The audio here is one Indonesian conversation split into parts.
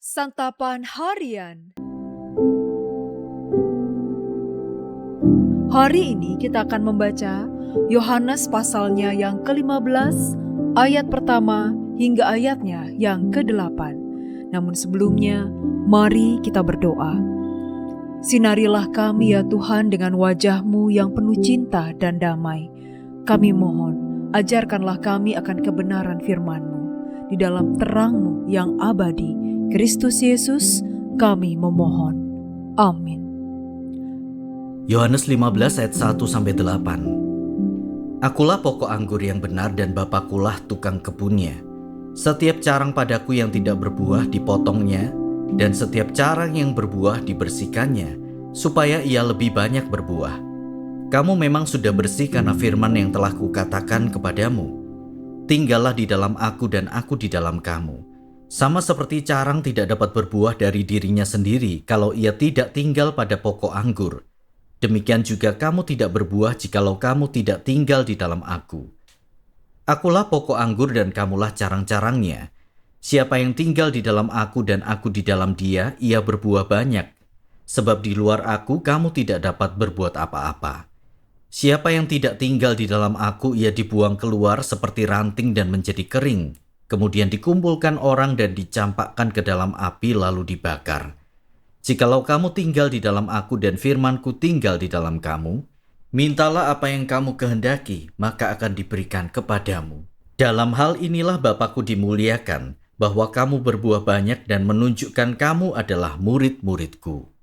Santapan Harian. Hari ini kita akan membaca Yohanes pasalnya yang ke-15, ayat pertama hingga ayatnya yang ke-8. Namun sebelumnya, mari kita berdoa. Sinarilah kami ya Tuhan dengan wajah-Mu yang penuh cinta dan damai. Kami mohon, ajarkanlah kami akan kebenaran firman-Mu. Di dalam terang-Mu yang abadi, Kristus Yesus, kami memohon. Amin. Yohanes 15 ayat 1-8. Akulah pokok anggur yang benar dan Bapakulah tukang kebunnya. Setiap carang padaku yang tidak berbuah dipotongnya, dan setiap carang yang berbuah dibersihkannya, supaya ia lebih banyak berbuah. Kamu memang sudah bersih karena firman yang telah kukatakan kepadamu. Tinggallah di dalam aku dan aku di dalam kamu. Sama seperti carang tidak dapat berbuah dari dirinya sendiri kalau ia tidak tinggal pada pokok anggur. Demikian juga kamu tidak berbuah jikalau kamu tidak tinggal di dalam aku. Akulah pokok anggur dan kamulah carang-carangnya. Siapa yang tinggal di dalam aku dan aku di dalam dia, ia berbuah banyak. Sebab di luar aku kamu tidak dapat berbuat apa-apa. Siapa yang tidak tinggal di dalam aku, ia dibuang keluar seperti ranting dan menjadi kering. Kemudian dikumpulkan orang dan dicampakkan ke dalam api lalu dibakar. Jikalau kamu tinggal di dalam aku dan firman-Ku tinggal di dalam kamu, mintalah apa yang kamu kehendaki, maka akan diberikan kepadamu. Dalam hal inilah Bapa-Ku dimuliakan, bahwa kamu berbuah banyak dan menunjukkan kamu adalah murid-murid-Ku.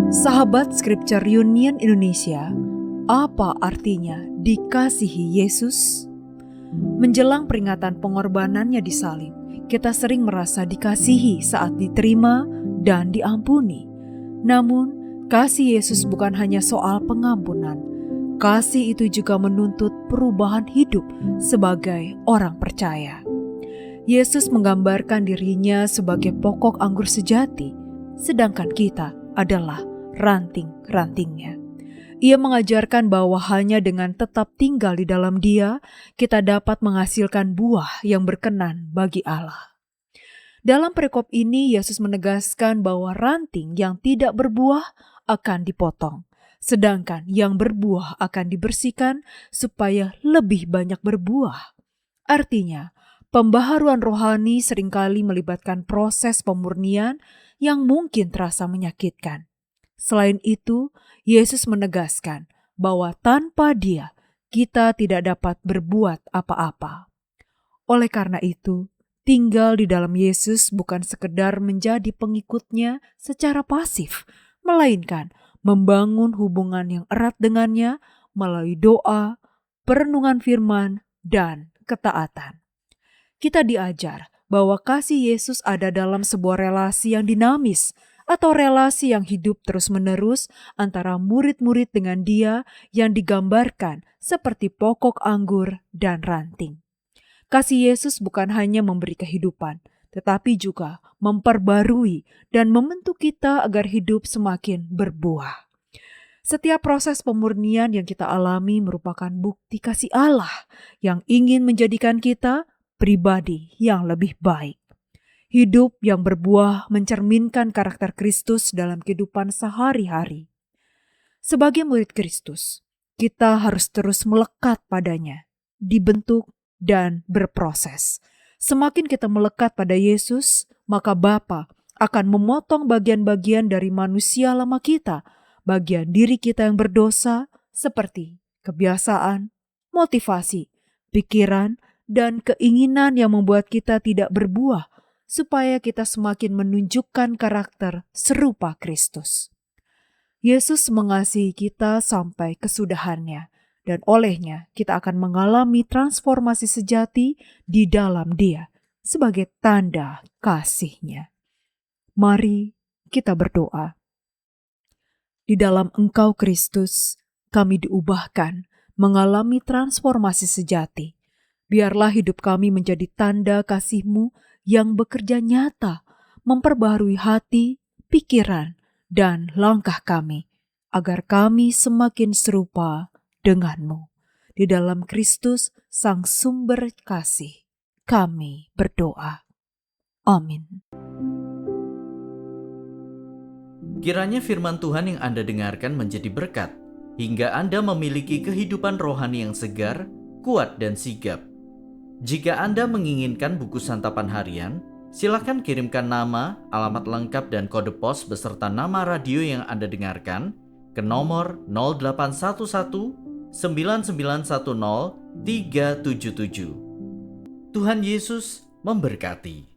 Sahabat Scripture Union Indonesia, apa artinya dikasihi Yesus? Menjelang peringatan pengorbanannya di salib, kita sering merasa dikasihi saat diterima dan diampuni. Namun, kasih Yesus bukan hanya soal pengampunan. Kasih itu juga menuntut perubahan hidup sebagai orang percaya. Yesus menggambarkan dirinya sebagai pokok anggur sejati, sedangkan kita adalah ranting-rantingnya. Ia mengajarkan bahwa hanya dengan tetap tinggal di dalam Dia, kita dapat menghasilkan buah yang berkenan bagi Allah. Dalam perikop ini, Yesus menegaskan bahwa ranting yang tidak berbuah akan dipotong, sedangkan yang berbuah akan dibersihkan supaya lebih banyak berbuah. Artinya, pembaharuan rohani seringkali melibatkan proses pemurnian yang mungkin terasa menyakitkan. Selain itu, Yesus menegaskan bahwa tanpa Dia, kita tidak dapat berbuat apa-apa. Oleh karena itu, tinggal di dalam Yesus bukan sekedar menjadi pengikutnya secara pasif, melainkan membangun hubungan yang erat dengannya melalui doa, perenungan firman, dan ketaatan. Kita diajar bahwa kasih Yesus ada dalam sebuah relasi yang dinamis, atau relasi yang hidup terus-menerus antara murid-murid dengan Dia yang digambarkan seperti pokok anggur dan ranting. Kasih Yesus bukan hanya memberi kehidupan, tetapi juga memperbarui dan membentuk kita agar hidup semakin berbuah. Setiap proses pemurnian yang kita alami merupakan bukti kasih Allah yang ingin menjadikan kita pribadi yang lebih baik. Hidup yang berbuah mencerminkan karakter Kristus dalam kehidupan sehari-hari. Sebagai murid Kristus, kita harus terus melekat padanya, dibentuk dan berproses. Semakin kita melekat pada Yesus, maka Bapa akan memotong bagian-bagian dari manusia lama kita, bagian diri kita yang berdosa seperti kebiasaan, motivasi, pikiran, dan keinginan yang membuat kita tidak berbuah, supaya kita semakin menunjukkan karakter serupa Kristus. Yesus mengasihi kita sampai kesudahannya, dan olehnya kita akan mengalami transformasi sejati di dalam Dia sebagai tanda kasih-Nya. Mari kita berdoa. Di dalam Engkau Kristus, kami diubahkan mengalami transformasi sejati. Biarlah hidup kami menjadi tanda kasih-Mu yang bekerja nyata, memperbaharui hati, pikiran, dan langkah kami, agar kami semakin serupa dengan-Mu. Di dalam Kristus, Sang Sumber Kasih, kami berdoa. Amin. Kiranya firman Tuhan yang Anda dengarkan menjadi berkat, hingga Anda memiliki kehidupan rohani yang segar, kuat, dan sigap. Jika Anda menginginkan buku santapan harian, silakan kirimkan nama, alamat lengkap, dan kode pos beserta nama radio yang Anda dengarkan ke nomor 0811 9910 377. Tuhan Yesus memberkati.